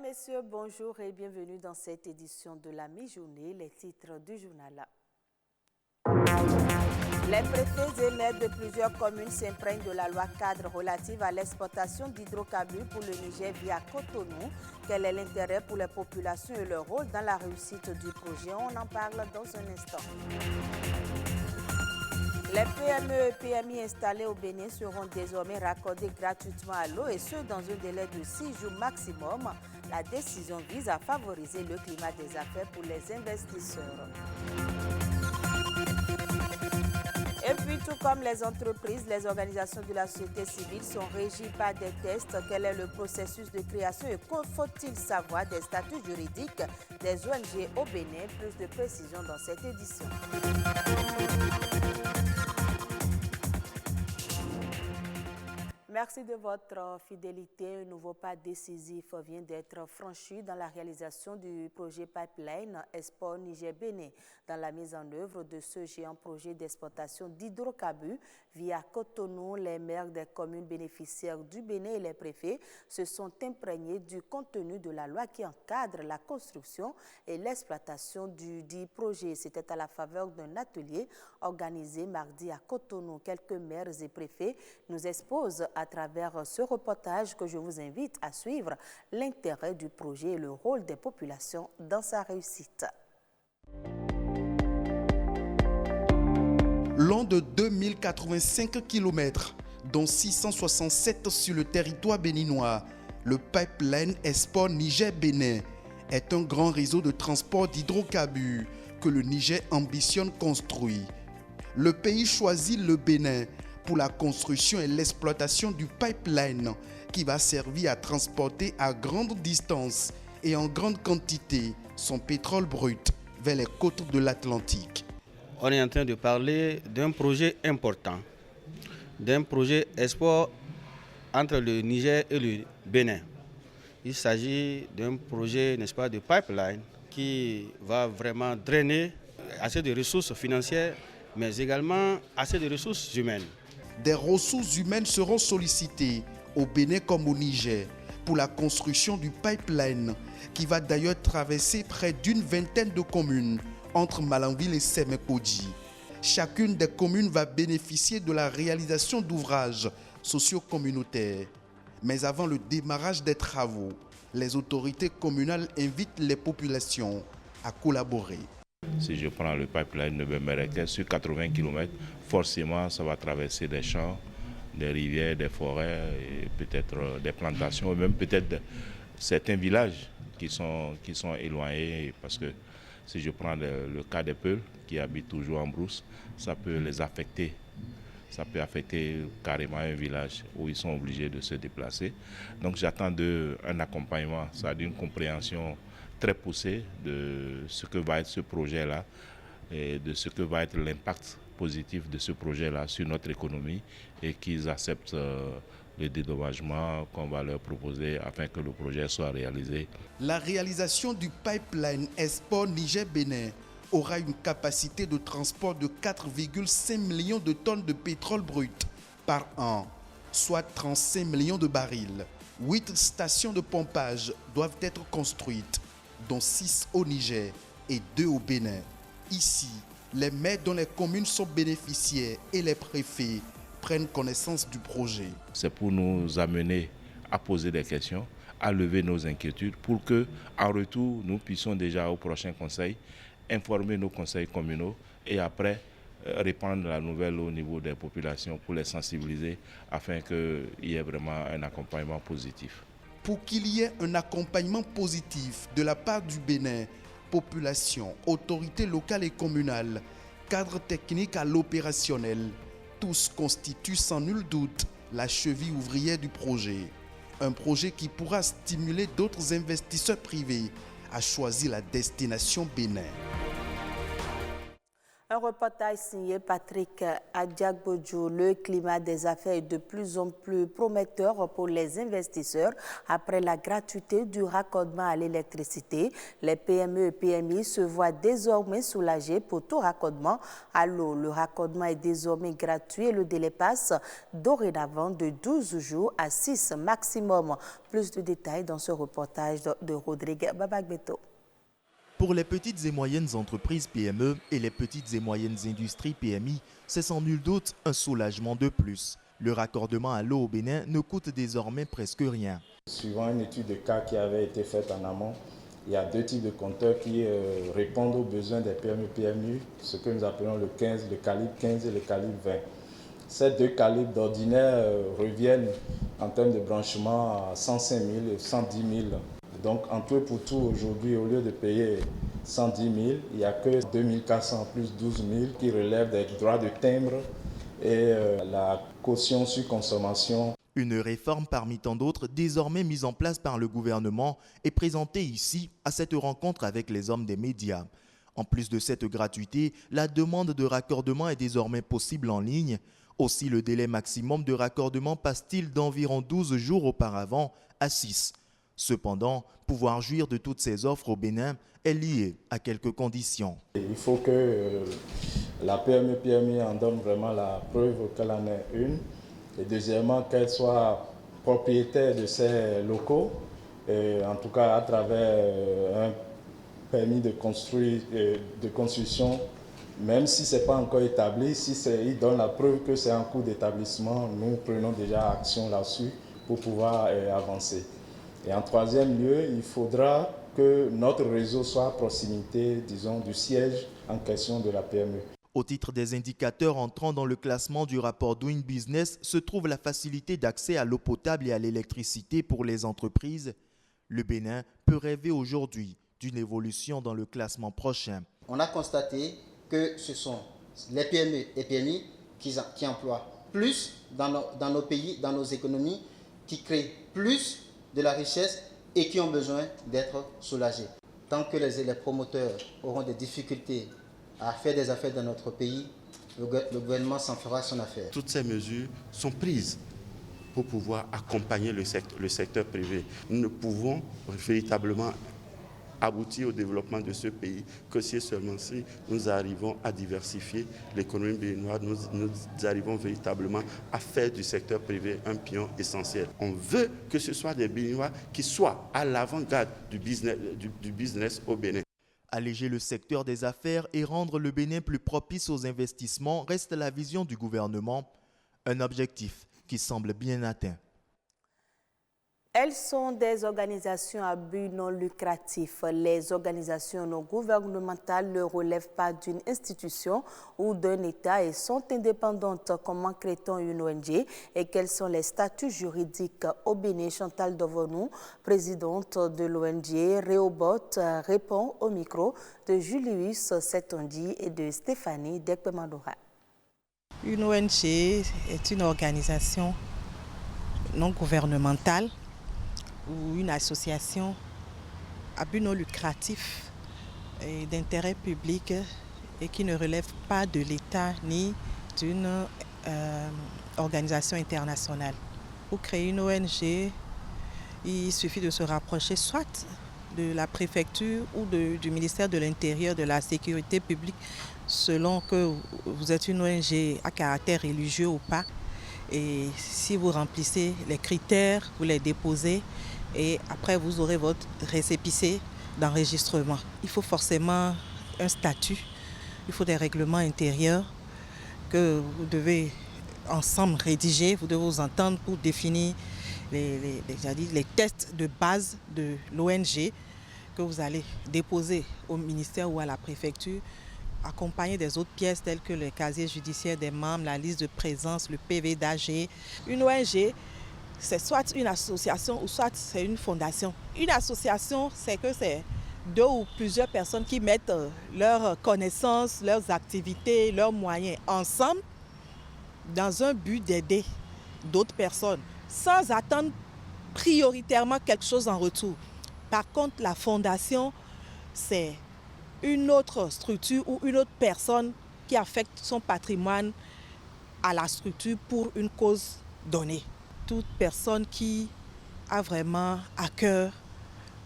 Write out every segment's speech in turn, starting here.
messieurs, bonjour et bienvenue dans cette édition de la mi-journée. Les titres du journal. Les préfets et maires de plusieurs communes s'imprègnent de la loi cadre relative à l'exportation d'hydrocarbures pour le Niger via Cotonou. Quel est l'intérêt pour les populations et leur rôle dans la réussite du projet? On en parle dans un instant. Les PME et PMI installés au Bénin seront désormais raccordés gratuitement à l'eau et ce dans un délai de 6 jours maximum. La décision vise à favoriser le climat des affaires pour les investisseurs. Et puis, tout comme les entreprises, les organisations de la société civile sont régies par des tests. Quel est le processus de création et que faut-il savoir des statuts juridiques des ONG au Bénin? Plus de précisions dans cette édition. Merci de votre fidélité. Un nouveau pas décisif vient d'être franchi dans la réalisation du projet Pipeline Export Niger-Bénin. Dans la mise en œuvre de ce géant projet d'exportation d'hydrocarbures via Cotonou, les maires des communes bénéficiaires du Bénin et les préfets se sont imprégnés du contenu de la loi qui encadre la construction et l'exploitation du dit projet. C'était à la faveur d'un atelier organisé mardi à Cotonou. Quelques maires et préfets nous exposent à travers ce reportage que je vous invite à suivre l'intérêt du projet et le rôle des populations dans sa réussite. Long de 2085 km, dont 667 sur le territoire béninois, le pipeline Export Niger-Bénin est un grand réseau de transport d'hydrocarbures que le Niger ambitionne construire. Le pays choisit le Bénin pour la construction et l'exploitation du pipeline qui va servir à transporter à grande distance et en grande quantité son pétrole brut vers les côtes de l'Atlantique. On est en train de parler d'un projet important, d'un projet export entre le Niger et le Bénin. Il s'agit d'un projet, n'est-ce pas, de pipeline qui va vraiment drainer assez de ressources financières, mais également assez de ressources humaines. Des ressources humaines seront sollicitées au Bénin comme au Niger pour la construction du pipeline qui va d'ailleurs traverser près d'une vingtaine de communes entre Malanville et Sémékodi. Chacune des communes va bénéficier de la réalisation d'ouvrages socio-communautaires. Mais avant le démarrage des travaux, les autorités communales invitent les populations à collaborer. Si je prends le pipeline de Bemereke sur 80 km, forcément ça va traverser des champs, des rivières, des forêts, et peut-être des plantations, et même peut-être certains villages qui sont éloignés. Parce que si je prends le cas des Peuls qui habitent toujours en brousse, ça peut les affecter. Ça peut affecter carrément un village où ils sont obligés de se déplacer. Donc j'attends un accompagnement, c'est-à-dire une compréhension très poussée de ce que va être ce projet-là et de ce que va être l'impact positif de ce projet-là sur notre économie et qu'ils acceptent le dédommagement qu'on va leur proposer afin que le projet soit réalisé. La réalisation du pipeline Export Niger-Bénin aura une capacité de transport de 4,5 millions de tonnes de pétrole brut par an, soit 35 millions de barils. 8 stations de pompage doivent être construites, dont 6 au Niger et 2 au Bénin. Ici, les maires dont les communes sont bénéficiaires et les préfets prennent connaissance du projet. C'est pour nous amener à poser des questions, à lever nos inquiétudes pour que, en retour, nous puissions déjà au prochain conseil informer nos conseils communaux et après répandre la nouvelle au niveau des populations pour les sensibiliser afin qu'il y ait vraiment un accompagnement positif. Pour qu'il y ait un accompagnement positif de la part du Bénin, population, autorités locales et communales, cadre technique à l'opérationnel, tous constituent sans nul doute la cheville ouvrière du projet. Un projet qui pourra stimuler d'autres investisseurs privés à choisir la destination Bénin. Un Un reportage signé Patrick Adiagbodjo. Le climat des affaires est de plus en plus prometteur pour les investisseurs. Après la gratuité du raccordement à l'électricité, les PME et PMI se voient désormais soulagés pour tout raccordement à l'eau. Le raccordement est désormais gratuit et le délai passe dorénavant de 12 jours à 6 maximum. Plus de détails dans ce reportage de Rodrigue Babagbeto. Pour les petites et moyennes entreprises PME et les petites et moyennes industries PMI, c'est sans nul doute un soulagement de plus. Le raccordement à l'eau au Bénin ne coûte désormais presque rien. Suivant une étude de cas qui avait été faite en amont, il y a 2 types de compteurs qui répondent aux besoins des PME-PMU, ce que nous appelons le calibre 15 et le calibre 20. Ces 2 calibres d'ordinaire reviennent en termes de branchement à 105 000 et 110 000. Donc en tout et pour tout, aujourd'hui, au lieu de payer 110 000, il n'y a que 2 400 plus 12 000 qui relèvent des droits de timbre et la caution sur consommation. Une réforme parmi tant d'autres désormais mise en place par le gouvernement est présentée ici à cette rencontre avec les hommes des médias. En plus de cette gratuité, la demande de raccordement est désormais possible en ligne. Aussi, le délai maximum de raccordement passe-t-il d'environ 12 jours auparavant à 6. Cependant, pouvoir jouir de toutes ces offres au Bénin est lié à quelques conditions. Il faut que la PME-PMI en donne vraiment la preuve qu'elle en est une. Et deuxièmement, qu'elle soit propriétaire de ces locaux, en tout cas à travers un permis de construction, même si ce n'est pas encore établi, si il donne la preuve que c'est en cours d'établissement, nous prenons déjà action là-dessus pour pouvoir avancer. Et en troisième lieu, il faudra que notre réseau soit à proximité, disons, du siège en question de la PME. Au titre des indicateurs entrant dans le classement du rapport Doing Business se trouve la facilité d'accès à l'eau potable et à l'électricité pour les entreprises. Le Bénin peut rêver aujourd'hui d'une évolution dans le classement prochain. On a constaté que ce sont les PME et PMI qui emploient plus dans nos pays, dans nos économies, qui créent plus de la richesse et qui ont besoin d'être soulagés. Tant que les promoteurs auront des difficultés à faire des affaires dans notre pays, le gouvernement s'en fera son affaire. Toutes ces mesures sont prises pour pouvoir accompagner le secteur privé. Nous ne pouvons véritablement aboutir au développement de ce pays que si seulement si nous arrivons à diversifier l'économie béninoise, nous arrivons véritablement à faire du secteur privé un pion essentiel. On veut que ce soit des Béninois qui soient à l'avant-garde du business au Bénin. Alléger le secteur des affaires et rendre le Bénin plus propice aux investissements reste la vision du gouvernement, un objectif qui semble bien atteint. Elles sont des organisations à but non lucratif. Les organisations non gouvernementales ne relèvent pas d'une institution ou d'un État et sont indépendantes. Comment crée-t-on une ONG et quels sont les statuts juridiques au Bénin? Chantal Dovonou, présidente de l'ONG Rehoboth, répond au micro de Julius Setondi et de Stéphanie Dekpemandora. Une ONG est une organisation non gouvernementale ou une association à but non lucratif et d'intérêt public et qui ne relève pas de l'État ni d'une organisation internationale. Pour créer une ONG, il suffit de se rapprocher soit de la préfecture ou du ministère de l'Intérieur, de la sécurité publique, selon que vous êtes une ONG à caractère religieux ou pas. Et si vous remplissez les critères, vous les déposez et après vous aurez votre récépissé d'enregistrement. Il faut forcément un statut, il faut des règlements intérieurs que vous devez ensemble rédiger, vous devez vous entendre pour définir les tests de base de l'ONG que vous allez déposer au ministère ou à la préfecture, accompagné des autres pièces telles que le casier judiciaire des membres, la liste de présence, le PV d'AG. Une ONG, c'est soit une association ou soit c'est une fondation. Une association, c'est que c'est 2 ou plusieurs personnes qui mettent leurs connaissances, leurs activités, leurs moyens ensemble dans un but d'aider d'autres personnes sans attendre prioritairement quelque chose en retour. Par contre, la fondation, c'est une autre structure ou une autre personne qui affecte son patrimoine à la structure pour une cause donnée. Toute personne qui a vraiment à cœur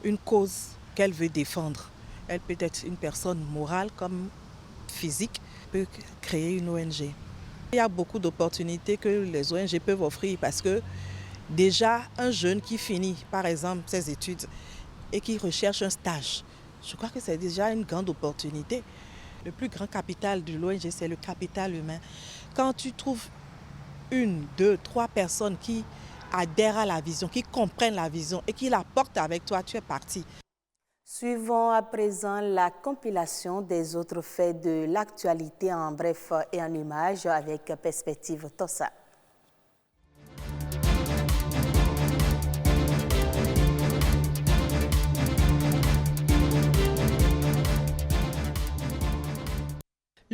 une cause qu'elle veut défendre, elle peut être une personne morale comme physique, peut créer une ONG. Il y a beaucoup d'opportunités que les ONG peuvent offrir parce que déjà un jeune qui finit par exemple ses études et qui recherche un stage, je crois que c'est déjà une grande opportunité. Le plus grand capital de l'ONG, c'est le capital humain. Quand tu trouves 1, 2, 3 personnes qui adhèrent à la vision, qui comprennent la vision et qui la portent avec toi, tu es parti. Suivons à présent la compilation des autres faits de l'actualité en bref et en images avec Perspective Tossa.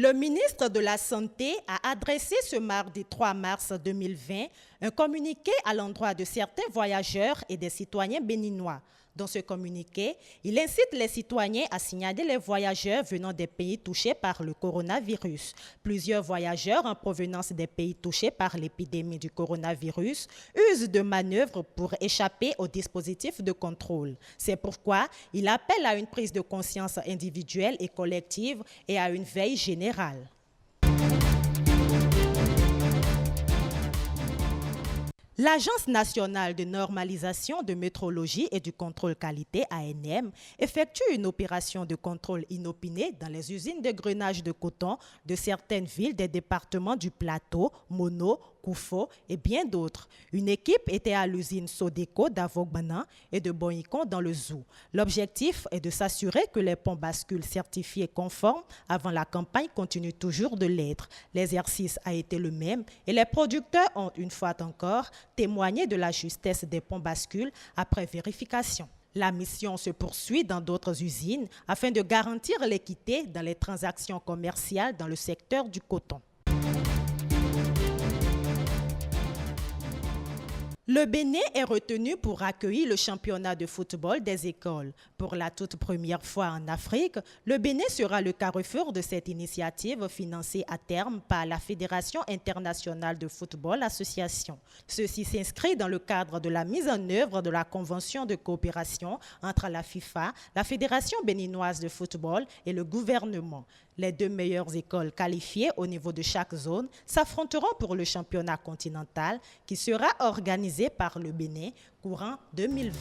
Le ministre de la Santé a adressé ce mardi 3 mars 2020 un communiqué à l'endroit de certains voyageurs et des citoyens béninois. Dans ce communiqué, il incite les citoyens à signaler les voyageurs venant des pays touchés par le coronavirus. Plusieurs voyageurs en provenance des pays touchés par l'épidémie du coronavirus usent de manœuvres pour échapper au dispositif de contrôle. C'est pourquoi il appelle à une prise de conscience individuelle et collective et à une veille générale. L'Agence nationale de normalisation de métrologie et du contrôle qualité, ANM, effectue une opération de contrôle inopinée dans les usines de grenache de coton de certaines villes des départements du Plateau, Mono, Koufo et bien d'autres. Une équipe était à l'usine Sodeco d'Avogbana et de Boyicon dans le Zou. L'objectif est de s'assurer que les ponts bascules certifiés conformes avant la campagne continuent toujours de l'être. L'exercice a été le même et les producteurs ont une fois encore témoigné de la justesse des ponts bascules après vérification. La mission se poursuit dans d'autres usines afin de garantir l'équité dans les transactions commerciales dans le secteur du coton. Le Bénin est retenu pour accueillir le championnat de football des écoles. Pour la toute première fois en Afrique, le Bénin sera le carrefour de cette initiative financée à terme par la Fédération internationale de football association. Ceci s'inscrit dans le cadre de la mise en œuvre de la convention de coopération entre la FIFA, la Fédération béninoise de football et le gouvernement. Les 2 meilleures écoles qualifiées au niveau de chaque zone s'affronteront pour le championnat continental qui sera organisé par le Bénin courant 2020.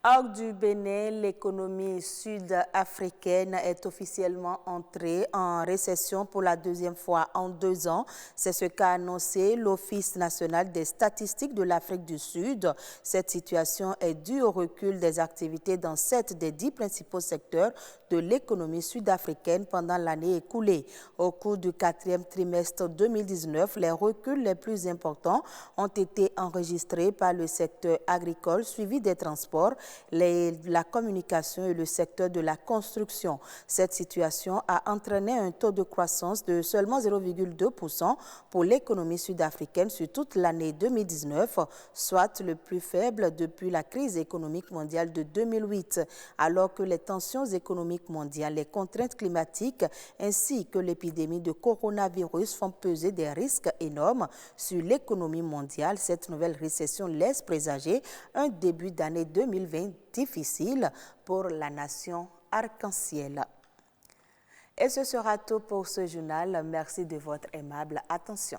Hors du Bénin, l'économie sud-africaine est officiellement entrée en récession pour la 2e fois en 2 ans. C'est ce qu'a annoncé l'Office national des statistiques de l'Afrique du Sud. Cette situation est due au recul des activités dans 7 des 10 principaux secteurs de l'économie sud-africaine pendant l'année écoulée. Au cours du 4e trimestre 2019, les reculs les plus importants ont été enregistrés par le secteur agricole, suivi des transports, la communication et le secteur de la construction. Cette situation a entraîné un taux de croissance de seulement 0,2% pour l'économie sud-africaine sur toute l'année 2019, soit le plus faible depuis la crise économique mondiale de 2008, alors que les tensions économiques mondiales, les contraintes climatiques ainsi que l'épidémie de coronavirus font peser des risques énormes sur l'économie mondiale. Cette nouvelle récession laisse présager un début d'année 2020 difficile pour la nation arc-en-ciel. Et ce sera tout pour ce journal. Merci de votre aimable attention.